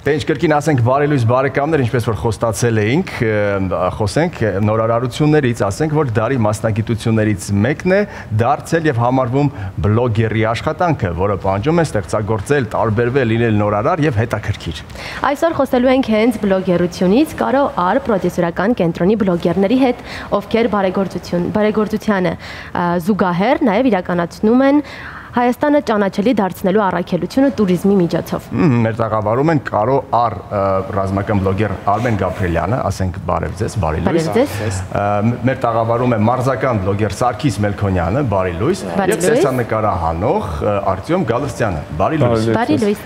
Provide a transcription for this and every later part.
Դե ինչ կրկին ասենք բարի լույս բարեկամներ, ինչպես որ խոստացել էինք, խոսենք նորարարություններից, ասենք որ դարի մասնագիտություններից մեկն է դարձել եւ համարվում բլոգերի աշխատանքը, որը պահանջում է ստեղծագործել, տարբերվել, լինել նորարար եւ հետաքրքիր։ Այսօր խոսելու ենք հենց բլոգերությունից, Կարո Ար պրոդյուսերական կենտրոնի բլոգերների հետ, ովքեր բարեգործությանը զուգահեռ նաեւ իրականացնում են Հայաստանը ճանաչելի դարձնելու առաքելությունը туриզմի միջոցով։ Մեր տաղավարում են Կարո Ար ռազմական բլոգեր Արմեն Գաբրելյանը, ասենք բարև ձեզ, բարի լույս։ Մեր տաղավարում է մարզական բլոգեր Սարգիս Մելքոնյանը, բարի լույս, եւ տեսանկարահանող Արտյոմ Գալստյանը, բարի լույս։ Բարի լույս։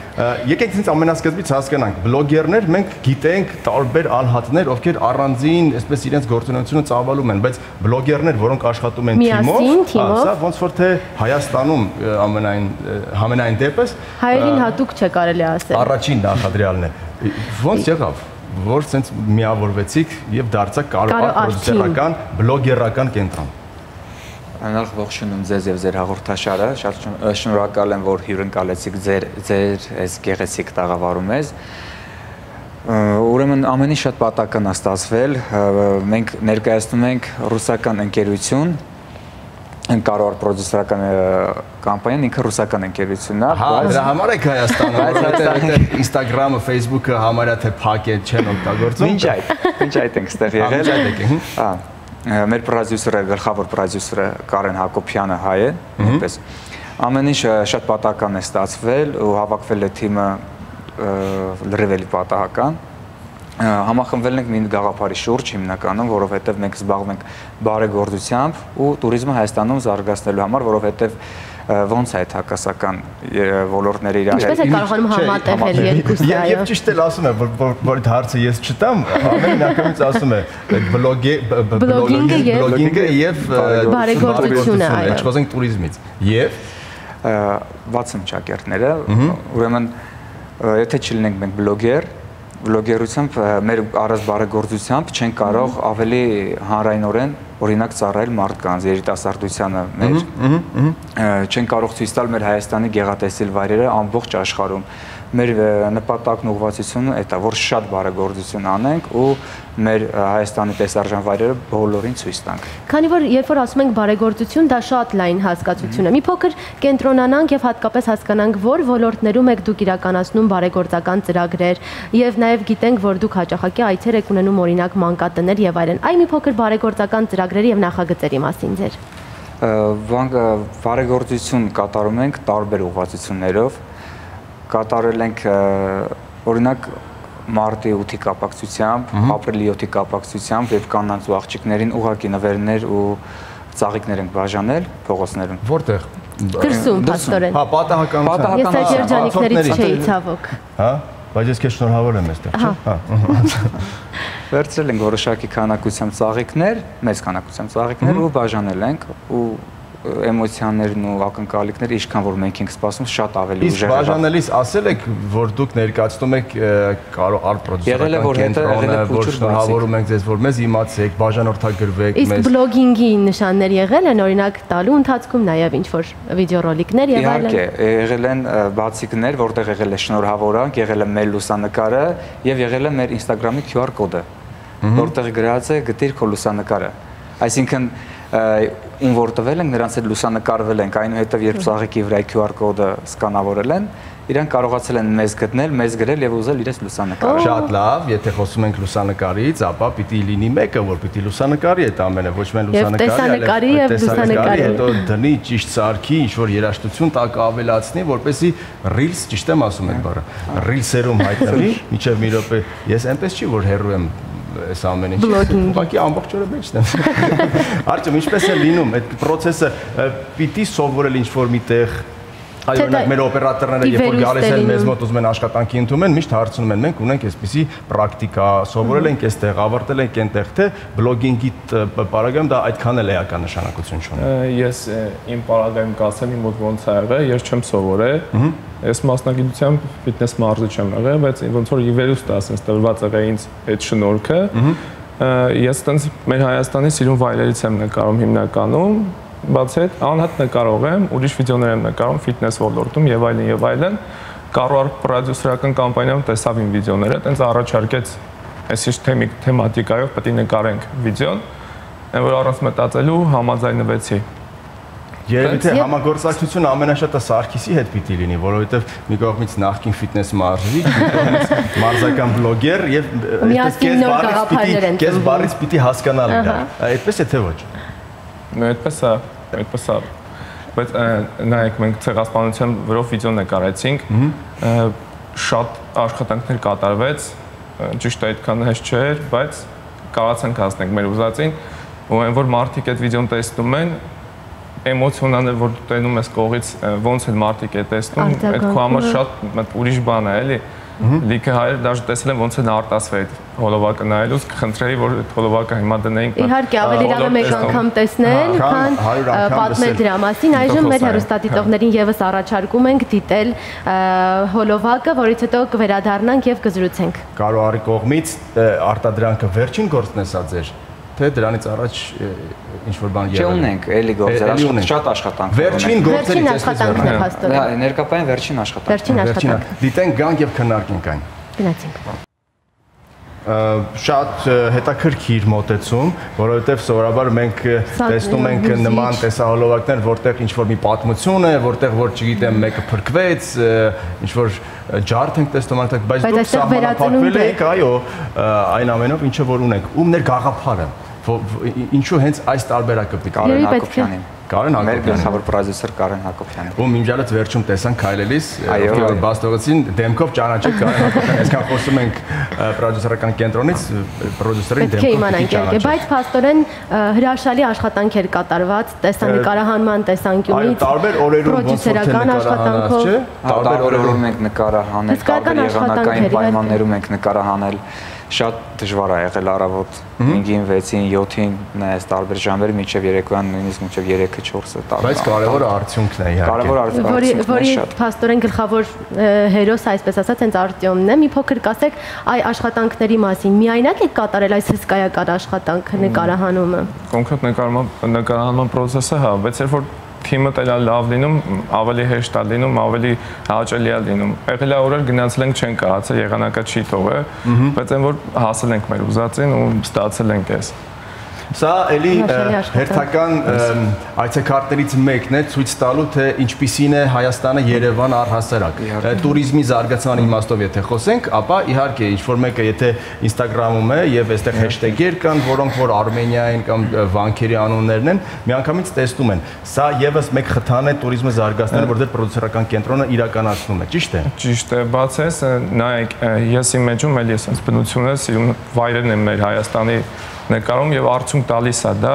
Եկեք ինձ ամենասկզբից հասկանանք, բլոգերներ մենք գիտենք տարբեր անհատներ, ովքեր առանձին, այսպես իրենց գործունեությունը ծավալում են, բայց բլոգերներ, որոնք աշխատում են թիմով, սա ոնց որ թե Հայաստանում համենայն դեպս հայերին հատուկ չէ կարելի ասել։ Առաջին նախադրյալն է։ Ոնց եղավ, որ sense միավորվեցիք եւ դարձաք Կարո Ար պրոդյուսերական բլոգերական կենտրոն։ Անալ ողջունում ձեզ եւ ձեր հաղորդաշարը, շատ շնորհակալ եմ, որ հյուրընկալեցիք ձեր այս գեղեցիկ տաղավարում ես։ Ուրեմն ամենի շատ պատահական է ստացվել, մենք ներկայացնում ենք ռուսական ընկերություն, Կարո Ար պրոդյուսերական կամպանիան ինքը ռուսական ընկերությունն է։ Դրա համար է Հայաստանը, որովհետեւ Instagram-ը, Facebook-ը համարյա թե փակ է, չեն օգտագործում։ Ինչ այդ ենք ստեղ եղել։ Մեր պրոդյուսերը, գլխավոր պրոդյուսերը Կարեն Հակոբյանը հայ է, այնպես։ Ամեն ինչ շատ պատահական է ստացվել ու հավաքվել է թիմը լրիվ պատահական։ Համախմբվել ենք մի գաղափարի շուրջ հիմնականում, որովհետև մենք զբաղվում ենք բարեգործությամբ ու туриզմը Հայաստանում զարգացնելու համար, որովհետև ոնց է այդ հակասական ոլորտները իրար հետ։ Ինչպես է կարողանում համատեղել երկուսը, այո։ Եվ ճիշտ էլ ասում է, որ այդ հարցը ես չտամ, ամենականից ասում է բլոգինգը եւ բարեգործությունը, այո։ Խոսենք туриզմից։ Եվ 60 շակերտները, ուրեմն եթե չլինենք մենք բլոգերությամբ մեր առանց բարեգործությամբ չեն կարող ավելի հանրայնորեն օրինակ ծառայել մարդկանց, երիտասարդությանը մեր, չեն կարող ցույց տալ մեր Հայաստանի գեղատեսիլ վայրերը ամբողջ աշխարհում։ Մեր նպատակն ու ուղղվածությունը դա է, որ շատ բարեգործություն անենք ու մեր Հայաստանի տեսարժան վայրերը բոլորին ցույց տանք։ Քանի որ երբ որ ասում ենք բարեգործություն, դա շատ լայն հասկացություն է։ Մի փոքր կենտրոնանանք եւ հատկապես հասկանանք, որ ոլորտներում եք դուք իրականացնում բարեգործական ծրագրեր եւ նաեւ գիտենք, որ դուք հաճախակի այցեր եք ունենում օրինակ մանկատներ եւ այլն։ Այ մի փոքր բարեգործական ծրագրերի եւ նախագծերի մասին ձեր։ Բարեգործություն կատարում ենք տարբեր ուղղվածություններով։ Կատարել ենք օրինակ մարտի 8-ի կապակցությամբ, ապրիլի 7-ի կապակցությամբ եւ կանանց ու աղջիկներին ուղղակի նվերներ ու ծաղիկներ ենք բաժանել փողոցներում։ Որտեղ։ Դրսում, փաստորեն։ Հա, պատահականությամբ։ Ես այդ երջանիկներից չէի ցավոք։ Հա, բայց ես քեզ շնորհավոր եմ այստեղ, չէ՞։ Հա։ Վերցրել ենք որոշակի քանակությամբ ծաղիկներ, մեծ քանակությամբ ծաղիկներ ու բաժանել ենք ու էմոցիաներն ու ակնկալիքները ինչքան որ մենք ենք սպասում շատ ավելի ուժեղ։ Իսկ բաժանելիս ասել եք, որ դուք ներկայացնում եք Կարո Ար պրոդյուսերական կենտրոնը, որ շնորհավորում ենք ձեզ, որ մեզ իմացեք, բաժանորդագրվեք մեզ։ Իսկ բլոգինգի նշաններ եղել են, օրինակ տալու ընթացքում նաև ինչ-որ վիդեոռոլիկներ եւ այլն։ Իհարկե, եղել են բացիկներ, որտեղ եղել է շնորհավորանք, եղել է մեր լուսանկարը եւ եղել է մեր Instagram-ի QR կոդը, որտեղ գրած է գտիր քո լուսանկարը։ Այսինքն ում որ տվել ենք, նրանց հետ լուսանկարվել ենք, այնուհետև երբ ծաղիկի վրա QR կոդը սկանավորել են, իրանք կարողացել են մեզ գտնել, մեզ գրել եւ ուզել իրենց լուսանկարը։ Շատ լավ, եթե խոսում ենք լուսանկարից, ապա պիտի լինի մեկը, որ պիտի լուսանկարի այդ ամենը, ոչ միայն լուսանկարի, այլ տեսանկարի, հետո դնի ճիշտ սարքի, ինչ որ երաժշտություն տակ ավելացնի, որպեսզի reels, ճիշտ եմ ասում այդ բառը, reels-երում հայտնվի, մինչև մի րոպե, ես այնպես չի որ հեռու եմ այս ամեն ինչ։ Ուղղակի ամբողջ օրը մեջն եմ։ Արտյոմ, ինչպես է լինում այդ process-ը, պիտի սովորել ինչ-որ միտեղ, այո, օրինակ մեր օպերատորները երբ որ գալիս են մեզ մոտ ուզում են աշխատանքի ընդունել, միշտ հարցնում են, մենք ունենք այսպիսի պրակտիկա, սովորել ենք այստեղ, ավարտել ենք այնտեղ, թե բլոգինգի պարագայում դա այդքան էլ էական նշանակություն չունի։ Ես իմ պարագայում կասեմ իմ մոտ ոնց ա եղել, ես չեմ սովորել։ Ես մասնագիտությամբ ֆիթնես մարզիչ եմ եղել, բայց ոնց որ իվերուստ ասենց տրված եղել ինձ այդ շնորհքը։ Ես տենց մեր Հայաստանի սիրուն վայրերից եմ նկարում հիմնականում, բացի այդ անհատ նկարող եմ, ուրիշ վիդեոներ եմ նկարում ֆիթնես ոլորտում եւ այլն եւ այլն։ Կարո պրոդյուսերական կամպանիայում տեսավ իմ վիդեոները, տենց առաջարկեց այս ինչ թեմատիկայով պետք է նկարենք վիդեոն, այն որ առանց մտածելու համաձայնվեցի։ Երևի թե համագործակցությունը ամենաշատը Սարգիսի հետ պիտի լինի, որովհետև մի կողմից նախկին ֆիթնես մարզիչ, մի կողմից մարզական բլոգեր եւ կես բառից պիտի հասկանալ իրար։ Այդպես է թե ոչ։ Այդպես է։ Բայց նայեք, մենք ցեղասպանության վրով վիդեո նկարեցինք, շատ աշխատանքներ կատարվեց, ճիշտ այդքան հեշտ չէր, բայց կարողացանք հասնել մեր ուզածին, ու այն որ մարդիկ այդ վիդեոն տեսնում են, էմոցիոնալը որ դու տենում ես կողից ոնց են մարդիկ է տեսնում, այդ քո համար շատ ուրիշ բան է, էլի։ Լիքը հայեր դաժե տեսել են ոնց են արտասվել այդ հոլովակը նայելուց, կխնդրեի որ այդ հոլովակը հիմա դնեինք։ Իհարկե ավելի լավ է մեկ անգամ տեսնել, քան պատմել դրա մասին։ Այժմ մեր հեռուստադիտողներին եւս առաջարկում ենք դիտել հոլովակը, որից հետո կվերադառնանք եւ կզրուցենք։ Կարո կողմից արտադրանքը վերջին գործն է սա ձեր, թե դրանից առաջ ինչ որ բան եղել։ Չէ, ունենք, էլի գործեր, շատ աշխատանք։ Վերջին գործերից աշխատանքն է հաստատել։ Ներկայացան վերջին աշխատանք։ Վերջին աշխատանք։ Դիտենք, գանք եւ քննարկենք այն։ Գնացինք։ Շատ հետաքրքիր մոտեցում, որովհետև սովորաբար մենք տեսնում ենք նման տեսահոլովակներ, որտեղ ինչ-որ մի պատմություն է, որտեղ որ չգիտեմ մեկը փրկվեց, ինչ-որ ջարդ ենք տեսնում այնտեղ, բայց դուք սահմանափակվել եք, այո, այն ամենով ինչը որ ունենք, ում ներ գաղափարը, ինչու հենց այս տարբերակը պիտի Կարեն Հակոբյանին։ Կարեն Մեր Հակոբյանին։ գլխավոր պրոդյուսեր Կարեն Հակոբյանին։ Ում իմջալից վերջում տեսանք քայլելիս, Այո, բաստողացին դեմքով ճանաչեք Կարեն Հակոբյանին, այսքան խոսում ենք պրոդյուսերական կենտրոնից, պրոդյուսերին դեմքով ճանաչեք։ Բայց փաստորեն հրաշալի աշխատանք էր կատարված տեսանկարահանման տեսանկյունից։ Տարբեր օրերում ոնց որ աշխատանքով, չէ։ Տարբեր օրերում ենք նկարահանել, տարբեր եղանակային պայմաններում ենք նկարահանել։ Շատ դժվար է եղել առավոտ 5-ին, 6-ին, 7-ին նայես տարբեր ժամեր մինչև երեկոյան նույնիսկ մինչև 3-ը 4-ը տարբեր։ Բայց կարևորը արդյունքն է իհարկե։ Կարևոր արդյունքն է, որի փաստորեն գլխավոր հերոսը, այսպես ասած, հենց Արտյոմն է։ Մի փոքր կասեք այ աշխատանքների մասին։ Միայնակ եք կատարել այս հսկայական աշխատանքը նկարահանումը։ Կոնկրետ նկարահանման process-ը, հա, բայց երբ որ թիմը տելա լավ լինում, ավելի հեշտ է լինում, ավելի հաճելի է լինում։ Եղել է օրեր գնացել ենք չեն կարացել, եղանակը չի թողել, բայց այն որ հասել ենք մեր ուզածին ու ստացել ենք այս։ Սա էլի հերթական այցեքարտերից մեկն է ցույց տալու թե ինչպիսին է Հայաստանը Երևան առհասարակ։ Տուրիզմի զարգացման իմաստով եթե խոսենք, ապա իհարկե ինչ որ մեկը եթե Instagram-ում է եւ այստեղ հեշթեգեր կան, որոնք որ Արմենիային կամ վանքերի անուններն են, միանգամից տեսնում են։ Սա եւս մեկ խթան է տուրիզմը զարգացնել, որտեղ պրոդյուսերական կենտրոնը իրականացնում է, ճիշտ է։ Ճիշտ է, բաց է, նայեք, ես իմ մեջում էլի ես բնություն է, սիրուն վայրերն են մեր Հայաստանի նկարում եւ արդյունք տալիս է դա,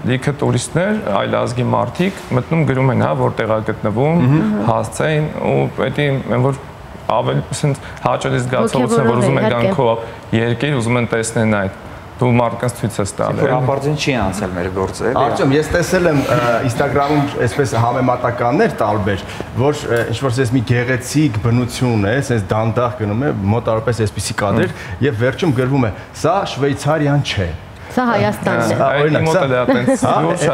լիքը տուրիստներ, այլ ազգի մարդիկ մտնում գրում են, հա, որտեղ է գտնվում, հասցեին ու պետք է որ ավելի ասենք հաճելի զգացողություն, որ ուզում են գան քո երկիր, ուզում են տեսնեն այդ։ Դու մարդկանց ցույց ես տալու։ Հապարձին չի անցել մեր գործը, էլի։ Արտյոմ, ես տեսել եմ Instagram-ում այսպես համեմատականներ տարբեր, որ ինչ-որ sense մի գեղեցիկ բնություն է, sense դանդաղ գնում է, մոտավորապես այսպիսի կադր եւ վերջում գրվում է. «Սա Շվեյցարիան չէ»։ Սա Հայաստանն է։ Այդի մոտել է այտենց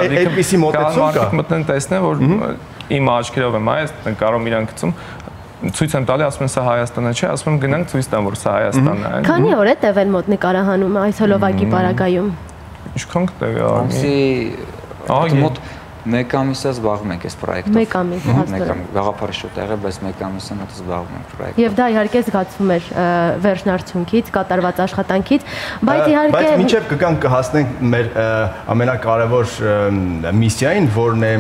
այդպիսի մոտեցում կա։ Մտնեն տեսնեն, որ իմ աչքերով եմ այս նկարում իրան գցում ցույց եմ տալի, ասում են սա Հայաստանը չէ, ասում եմ գնանք ցույց տամ, որ սա Հայաստանն է։ Քանի օր է տևել մոտ նկարահանումը այս հոլովակի պարագայում։ Ինչքան կտևի արի։ Մոտ 1 ամիս է զբաղվում ենք այս պրոյեկտով։ 1 ամիս, հաստատ։ Գաղափարը շուտ եղել, բայց 1 ամիսը մոտ զբաղվում ենք պրոյեկտով։ Եվ դա իհարկե զգացվում էր վերջնարդյունքից, կատարված աշխատանքից, բայց իհարկե Բայց մինչև կգանք կհասնենք մեր ամենակարևոր միսիային, որն է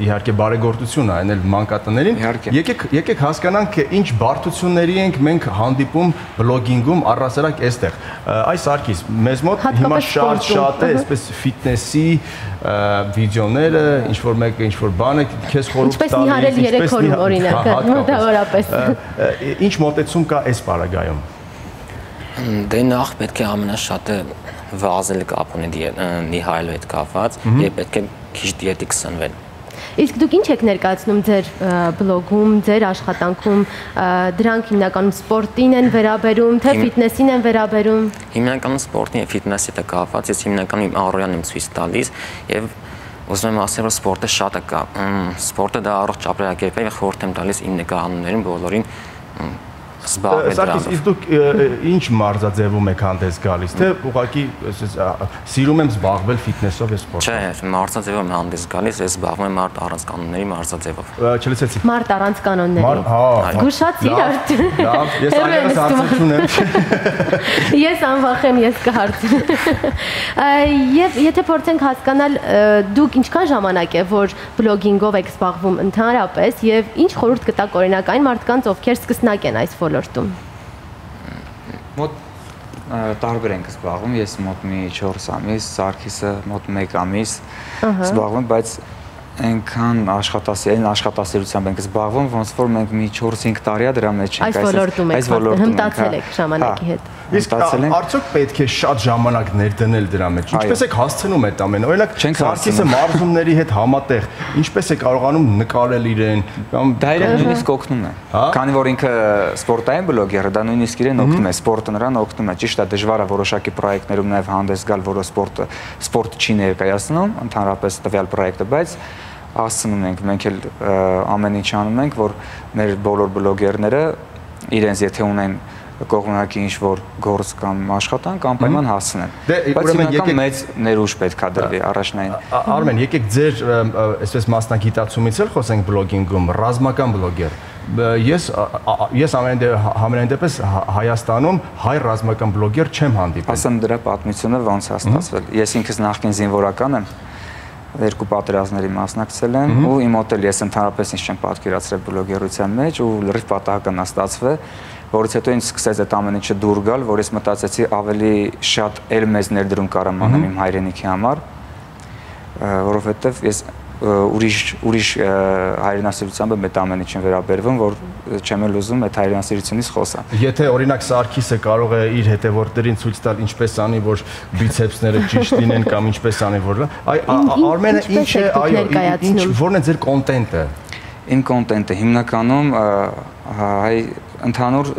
իհարկե բարեգործությունը, այն էլ մանկատներին։ Եկեք հասկանանք ինչ բարդությունների ենք մենք հանդիպում բլոգինգում առհասարակ այստեղ։ Այս Սարգիս, մեզ մոտ հիմա շատ է այսպես ֆիթնեսի վիդեոները, ինչ որ մեկը ինչ որ բան է քեզ խորհուրդ տալիս, ինչպես նիհարել 3 օրում օրինակ, մոտավորապես։ Ինչ մոտեցում կա այս պարագայում։ Դե նախ պետք է ամենաշատը վազել կապ ունի նիհարելու հետ կապված, եւ պետք է քիչ դիետիկ սնվել։ Իսկ դուք ինչ եք ներկայացնում ձեր բլոգում, ձեր աշխատանքում, դրանք հիմնականում սպորտին են վերաբերում, թե ֆիթնեսին են վերաբերում։ Հիմնականում սպորտին եւ ֆիթնեսի հետ կապված, ես հիմնականում իմ առօրյան եմ ցույց տալիս եւ ուզում եմ ասել, որ սպորտը շատ է կա։ Սպորտը դա առողջ ապրելակերպ է եւ խորհուրդ եմ տալիս իմ նկարահանումներին բոլորին զբաղվել դրանով։ Իսկ դուք ինչ մարզաձևում եք հանդես գալիս, թե ուղղակի սիրում եմ զբաղվել ֆիթնեսով եւ սպորտով։ Չէ, մարզաձևով եմ հանդես գալիս, ես զբաղվում եմ մարդ առանց կանոնների մարզաձևով։ Չլսեցի։ Մարդ առանց կանոնների։ Գուշացիր արդյոք։ Լավ, ես այլևս հարցեր չունեմ։ Ես անվախեմ, ես կհարցնեմ։ Եվ եթե փորձենք հասկանալ, դուք ինչքան ժամանակ է, որ բլոգինգով եք զբաղվում ընդհանրապես եւ ինչ խորհուրդ կտաք օրինակ այն մարդկանց, ովքեր սկսնակ են այս ոլորտում։ Մոտ տարբեր ենք զբաղվում, ես մոտ մի 4 ամիս, Սարգիսը մոտ 1 ամիս զբաղվում, բայց այնքան աշխատասիրությամբ ենք զբաղվում, ոնց որ մենք մի 4-5 տարի դրա մեջ ենք այս ոլորտում եք, հմտացել եք ժամանակի հետ։ Իսկ արդյոք պետք է շատ ժամանակ ներդնել դրա մեջ։ Ինչպես եք հասցնում այդ ամենը։ Օրինակ Սարգիսը մարզումների հետ համատեղ ինչպես է կարողանում նկարել իրեն կամ դա իրեն նույնիսկ օգնում է։ Քանի որ ինքը սպորտային բլոգեր է, դա նույնիսկ իրեն օգնում է, սպորտը նրան օգնում է։ Ճիշտ է, դժվար է որոշակի պրոյեկտներում նաև հանդես գալ, որը սպորտը չի ներկայացնում, ընդհանրապես տվյալ պրոյեկտը, բայց հասցնում ենք, մենք էլ ամեն ինչ անում ենք, որ մեր բոլոր բլոգերները իրենց եթե ունեն կողմնակի ինչ-որ գործ կամ աշխատանք անպայման հասցնեն։ Բայց հիմնական մեծ ներուժ պետք է դրվի առաջնային։ Արմեն, եկեք ձեր այսպես մասնագիտացումից էլ խոսենք բլոգինգում, ռազմական բլոգեր։ Ես համենայն դեպս Հայաստանում հայ ռազմական բլոգեր չեմ հանդիպել։ Ասեմ դրա պատմությունը ոնց է ստացվել։ Ես ինքս նախկին զինվորական եմ, 2 պատերազմների մասնակցել եմ ու իմ մոտ էլ ես ընդհանրապես ինչ չեմ պատկերացրել բլոգերության մեջ ու լրիվ պատահական է ստացվել, որից հետո ինձ սկսեց այդ ամեն ինչը դուր գալ, որ ես մտածեցի ավելի շատ էլ մեծ ներդրում կարամ անեմ իմ հայրենիքի համար, որովհետև ես ուրիշ հայրենասիրությամբ եմ այդ ամեն ինչին վերաբերվում, որ չեմ էլ ուզում այդ հայրենասիրությունից խոսամ։ Եթե օրինակ Սարգիսը կարող է իր հետևորդներին ցույց տալ ինչպես անի, որ բիցեպսները ճիշտ լինեն կամ ինչպես անի, որ Արմենը ինչ է, այո, որն է ձեր կոնտենտը։ Իմ կոնտենտը հիմնականում հայ ընդհանուր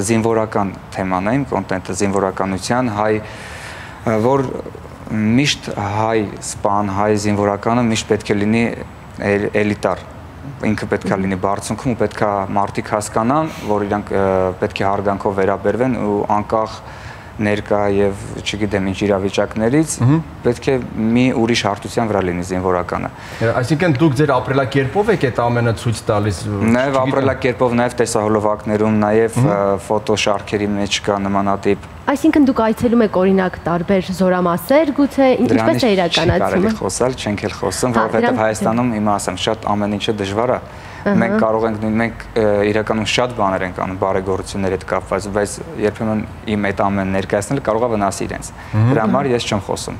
զինվորական թեման է, իմ կոնտենտը զինվորականության, հայ որ միշտ հայ սպան, հայ զինվորականը միշտ պետք է լինի էլիտար, ինքը պետք է լինի բարձունքում ու պետք է մարդիկ հասկանան, որ իրանք պետք է հարգանքով վերաբերվեն ու անկախ ներկա եւ չգիտեմ ինչ իրավիճակներից պետք է մի ուրիշ հարթության վրա լինի զինվորականը։ Այսինքն դուք ձեր ապրելակերպով եք այդ ամենը ցույց տալիս։ Նաեւ ապրելակերպով, նաեւ տեսահոլովակներում, նաեւ ֆոտոշարքերի մեջ կա նմանատիպ։ Այսինքն դուք այցելում եք օրինակ տարբեր զորամասեր, գուցե ինչպես է իրականացումը։ Կարելի խոսալ, չենք էլ խոսում, որովհետեւ Հայաստանում հիմա ասեմ, շատ ամեն ինչը դժվար է։ Մենք կարող ենք մենք իրականում շատ բաներ ենք անում բարեգործությունների հետ կապված, բայց երբեմն իմ այդ ամեն ներկայացնելը կարող է վնասի իրենց։ Դրա համար ես չեմ խոսում։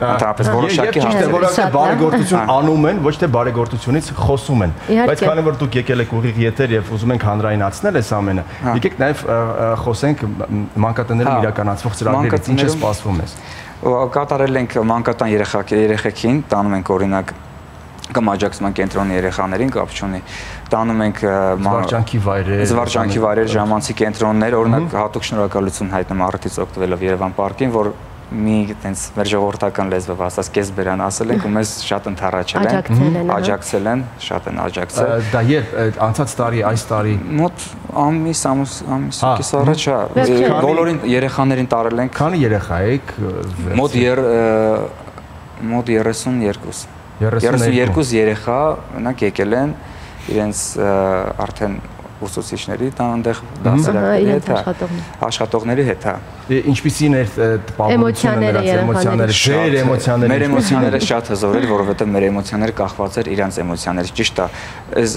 Ընդհանրապես որոշակի հարցեր բարեգործություն անում են, ոչ թե բարեգործությունից խոսում են։ Բայց քանի որ դուք եկել եք ուղիղ եթեր եւ ուզում եք հանրայնացնել այս ամենը, եկեք նաեւ խոսենք մանկատներում իրականացվող ծրագրերից, ինչ է սպասվում ես։ Կատարել ենք մանկատան երեխեքին, տանում ենք օրինակ կամ աջակցման կենտրոնի երեխաներին կապ չունի, տանում ենք զվարճանքի վայրեր, ժամանցի կենտրոններ, օրինակ հատուկ շնորհակալություն հայտնեմ առիթից օգտվելով Երևան պարկին, որ մի այտենց մեր ժողովրդական լեզվով ասած կեսբերան ասել ենք ու մեզ շատ ընդառաջել են, աջակցել են, շատ են աջակցել։ Դա երբ անցած տարի, այս տարի մոտ ամիս առաջ բոլորին երեխաներին տարել ենք։ Քանի երեխա եք։ Մոտ 32 երեխա մենակ եկել են իրենց արդեն ուսուցիչների տանանդեղ դասերակների հետ, աշխատողների հետ, հա։ Ինչպիսին էր էմոցիաները, մեր էմոցիաները շատ հզոր էր, որովհետև մեր էմոցիաները կախված էր իրանց էմոցիաներից, ճիշտ է, այս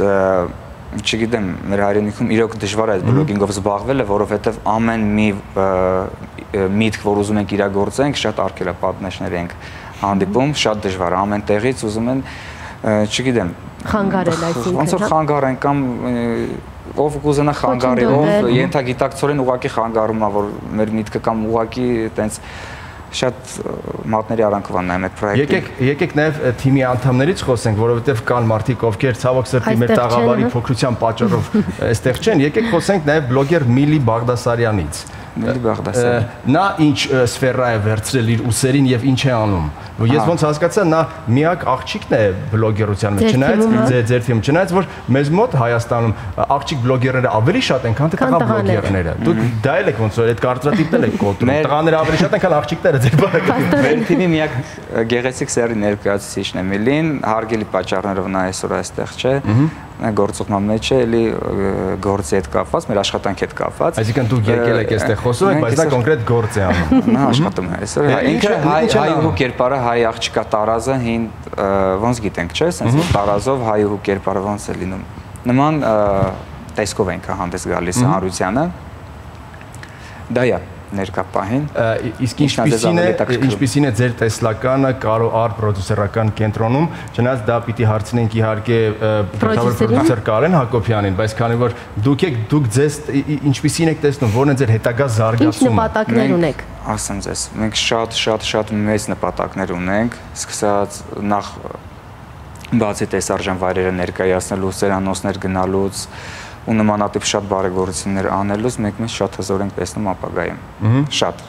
չգիտեմ, մեր հայրենիքում իրոք դժվար է այդ բլոգինգով զբաղվելը, որովհետև ամեն մի միտք, որ ուզում ենք իրագործենք, շատ արգելապատնեշներ ենք հանդիպում, շատ դժվար է, ամեն տեղից ուզում են, չգիտեմ, խանգարել, այսինքն, ոնց որ խանգարեն կամ ով կուզենա խանգարի, ով ենթագիտակցորեն ուղղակի խանգարում է, որ մեր միտքը կամ ուղղակի այտենց շատ մատների արանքով նայում այդ պրոյեկտին։ Եկեք նաև թիմի անդամներից խոսենք, որովհետև կան մարդիկ, ովքեր ցավոք սրտի մեր տաղավարի փոքրության պատճառով այստեղ չեն։ Եկեք խոսենք նաև բլոգեր Միլի Բաղդասարյանից։ Նա ինչ սֆերա է վերցրել իր ուսերին եւ ինչ է անում։ Ես ոնց հասկացա, նա միակ աղջիկն է բլոգերության մեջ, չնայած ձեր թիմը, չնայած որ մեզ մոտ Հայաստանում աղջիկ բլոգերները ավելի շատ են, քան տղա բլոգերները։ Դուք դա էլ եք ոնց որ այդ կարծրատիպն էլ եք կոտրում։ Տղաները ավելի շատ են, քան աղջիկները ձեր բանակի։ Մեր թիմի միակ գեղեցիկ սերի ներկայացուցիչն է Միլին, հարգելի պատճառներով նա այսօր այստեղ չէ։ Գործողման մեջ է, էլի գործի հետ կապված, մեր աշխատանքի հետ կապված։ Այսինքն դուք եկել եք այստեղ խոսում եք, բայց դա կոնկրետ գործ է անում։ Նա աշխատում է այսօր։ Ինքը հայուհու կերպարը, հայ աղջկա տարազը հին ոնց գիտենք, չէ՞, sense տարազով հայուհու կերպարը ոնց է լինում։ Նման տեսքով ենք հանդես գալիս հանրությանը։ Դա է ներկա պահին։ Իսկ ինչպիսին է ձեր տեսլականը Կարո Ար պրոդյուսերական կենտրոնում, չնայած դա պիտի հարցնենք իհարկե գլխավոր պրոդյուսեր Կարեն Հակոբյանին, բայց քանի որ դուք ձեզ ինչպիսին եք տեսնում, որն է ձեր հետագա զարգացումը։ Ինչ նպատակներ ունեք։ Ասեմ ձեզ, մենք շատ մեծ նպատակներ ունենք, սկսած նախ բացի տեսարժան վայրերը ներկայացնելու, սերանոցներ գնալուց ու նմանատիպ շատ բարեգործություններ անելուց մենք մեզ շատ հզոր ենք տեսնում ապագայում։ Շատ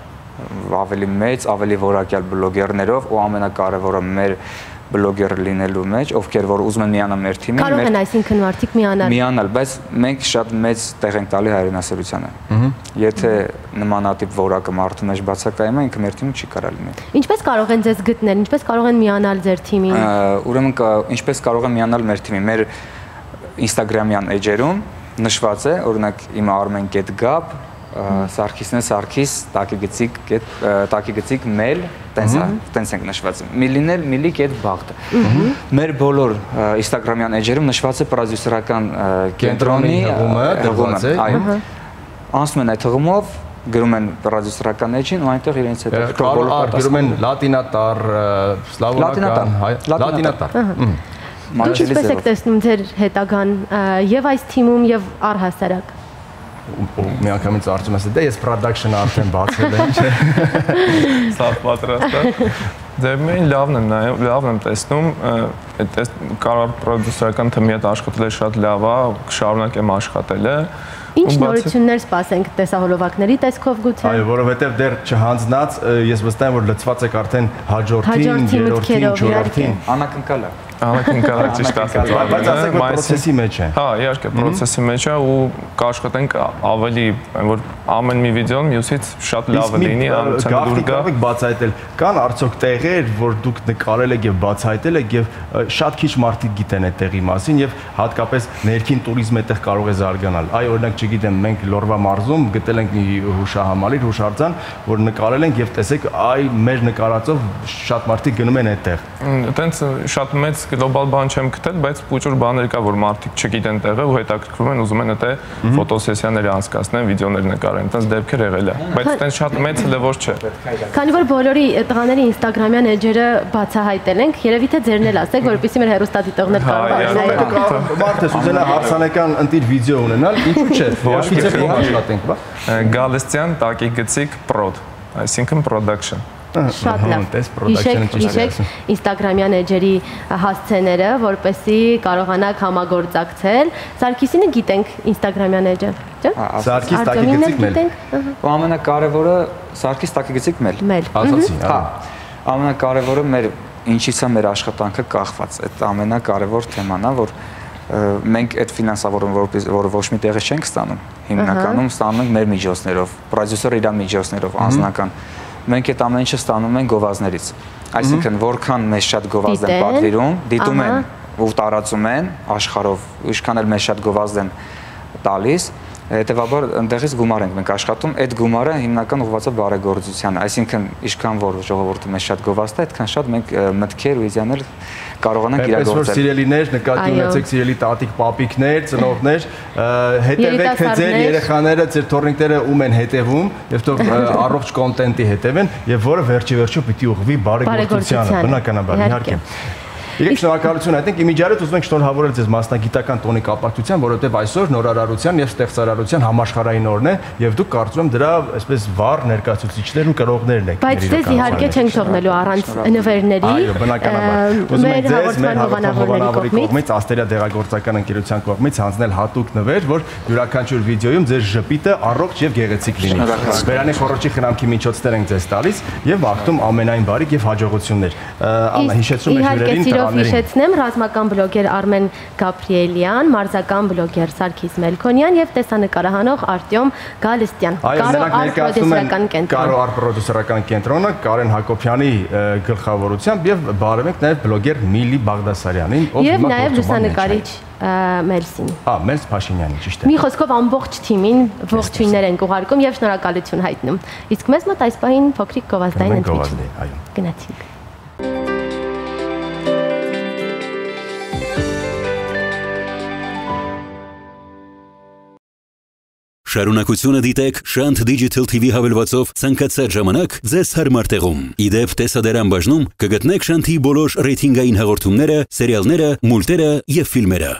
ավելի մեծ, ավելի որակյալ բլոգերներով ու ամենակարևորը մեր բլոգեր լինելու մեջ, ովքեր որ ուզում են միանալ մեր թիմին, կարող են այսինքն մարդիկ միանալ, բայց մենք շատ մեծ տեղ ենք տալի հայրենասիրությանը։ Եթե նմանատիպ որակը մարդու մեջ բացակայում է, ինքը մեր թիմը չի կարող լինել։ Ինչպես կարող են ձեզ գտնել, ինչպես կարող են միանալ ձեր թիմին։ Ուրեմն ինչպես կարող են միանալ մեր թիմին, մեր Instagram-յան էջերում նշված է, օրինակ իմ Armen.gap, Սարգիսն է Սարգիս, տակիգծիկ mail, տենց ենք նշված։ Միլին էլ Mili.Bagd։ Մեր բոլոր Instagram-յան էջերում նշված է պրոդյուսերական կենտրոնի հղումը, այո։ Անցնում են այդ հղումով, գրում են պրոդյուսերական էջին ու այնտեղ իրենց հետ Կարո Ար գրում են լատինատար, սլավոնական, լատինատար։ Ինչպես եք տեսնում ձեր հետագան եւ այս թիմում եւ առհասարակ։ Միանգամից արծում ես, դե ես production-ը արդեն բացել եմ, չէ։ Սա պատրաստ է։ Դե մենք լավն եմ տեսնում, այդ Կարո Ար պրոդյուսերական թիմի հետ աշխատելը շատ լավ է, կշարունակեմ աշխատելը։ Ինչ նորություններ սպասենք տեսահոլովակների տեսքով գուցե։ Այո, որովհետև դեռ չհանձնած, ես վստահ եմ, որ լցված եք արդեն հաջորդին, երրորդին, չորրորդին։ Անակնկալ է։ Անակնկալ է ճիշտ ասած։ Բայց ասեք, որ process-ի մեջ է։ Հա, իհարկե, process-ի մեջ է ու կաշխատենք ավելի, որ ամեն մի վիդեոն մյուսից շատ լավը լինի, ամենից դուր գա։ Գաղտնիք բացահայտել, կան արդյոք տեղեր, որ դուք նկարել եք եւ բացահայտել եք եւ շատ քիչ մարդիկ գիտեն այդ տեղի մասին եւ հատկապես ներքին туриզմը այդտեղ կարող է զարգանալ։ Այ օրինակ չգիտեմ, մենք Լորվա մարզում գտել ենք մի հուշահամալիր, հուշարձան, որ նկարել ենք եւ տեսեք, այ մեր նկարածով շատ մարդիկ գնում են այդտեղ։ Այտենց շատ մեծ գլոբալ բան չեմ գտել, բայց փոքր բաներ կա, որ մարդիկ չգիտեն տեղը ու հետաքրքրվում են, ուզում են այդ ֆոտոսեսիաներ անցկացնեն, վիդեոներ նկարեն, այտենց դեպքեր եղել է, բայց այտենց շատ մեծ հլևոր չէ։ Քանի որ բոլորի տղաների Instagram-յան էջերը բացահայտել ենք, երևի թե ձերն էլ ասեք, որովհետեւ մեր հեռուստադիտողներ կարող են Մարդը ուզենա հարսանեկան ընտիր վիդեո ունենալ, ինչու՞ չէ, ոչինչ է աշխատենք, բա։ Գալստյան տակիգծիկ prod, այսինքն production։ Շատ լավ։ Հիշեք Instagram-յան էջերի հասցեները, որպեսզի կարողանաք համագործակցել։ Սարգիսինը գիտենք Instagram-յան էջը, չէ՞։ Սարգիս տակիգծիկ mail։ Ու ամենակարևորը Սարգիս տակիգծիկ mail։ Ասացի, հա։ Ամենակարևորը մեր ինչից է մեր աշխատանքը կախված։ Այդ ամենակարևոր թեման է, որ մենք այդ ֆինանսավորումը, որը ոչ մի տեղից չենք ստանում, հիմնականում ստանում ենք մեր միջոցներով, պրոդյուսերը իր միջոցներով, անձնական։ Մենք այդ ամեն ինչը ստանում ենք գովազներից։ Այսինքն, որքան մեզ շատ գովազդ են պատվիրում, դիտում են ու տարածում են աշխարհով, ինչքան էլ մեզ շատ գովազդ են տալիս, հետևաբար այնտեղից գումար ենք մենք աշխատում, այդ գումարը հիմնական ուղղված է բարեգործությանը, այսինքն ինչքան որ ժողովուրդը մեզ շատ գովազդ է, այդքան շատ մենք մտքեր ու իդեաներ կարողանանք իրագործել։ Այսօր սիրելիներ, նկատի ունեցեք սիրելի տատիկ, պապիկներ, ծնողներ, հետևեք թե ձեր երեխաները, ձեր թոռնիկները ում են հետևում, եւ թող առողջ կոնտենտի հետևեն, եւ որը վերջի վերջո պիտի ուղղվի բարեգործությանը, բնականաբար, իհարկե։ Եկեք շնորհակալություն հայտնենք իմիջիայլոց ուզում ենք շնորհավորել ձեզ մասնագիտական տոնի կապակցությամբ, որովհետև այսօր նորարարության եւ ստեղծարարության համաշխարհային օրն է եւ դուք կարծում եմ դրա այսպես վառ ներկայացուցիչներն ու կրողներն եք։ Բայց դες իհարկե չենք թողնելու առանց նվերների։ Այո, բնականաբար։ Ուզում ենք ձեզ մեր հաղորդավարների կողմից Աստերիա դեղագործական ընկերության կողմից հանձնել հատուկ նվեր, որ յուրաքանչյուր վիդեոյում ձեր ժպիտը առողջ եւ գեղեցիկ լինի։ Բերանի խորոչի խնամքի միջոցներ ենք ձեզ տալիս եւ մաղթում ամենայն բարիք եւ հաջողություններ։ Աննա, հիշեցնում եք հյուրերին տղաներին։ Հիշեցնեմ ռազմական բլոգեր Արմեն Գաբրիելյան, մարզական բլոգեր Սարգիս Մելքոնյան եւ տեսանկարահանող Արտյոմ Գալստյան։ Կարո արտ-պրոդյուսերական կենտրոնը Կարեն Հակոբյանի գլխավորությամբ եւ բարևենք նաեւ բլոգեր Միլի Բաղդասարյանին, ով եւ նաեւ լուսանկարիչ Մելսին։ Մելս Փաշինյանի, ճիշտ է։ Մի խոսքով ամբողջ թիմին ողջույններ ենք ուղարկում եւ շնորհակալություն հայտնում։ Իսկ մեզ մոտ այս պահին փոքրիկ գովազդային ընթրիք։ Այո։ Գնացինք։ Շարունակությունը դիտեք Շանթ Digital TV հավելվածով ցանկացած ժամանակ ձեզ հարմար տեղում։ Իդեպ տեսադարան բաժնում կգտնեք Շանթի բոլոր ռեյթինգային հաղորդումները, սերիալները, մուլտերը եւ ֆիլմերը։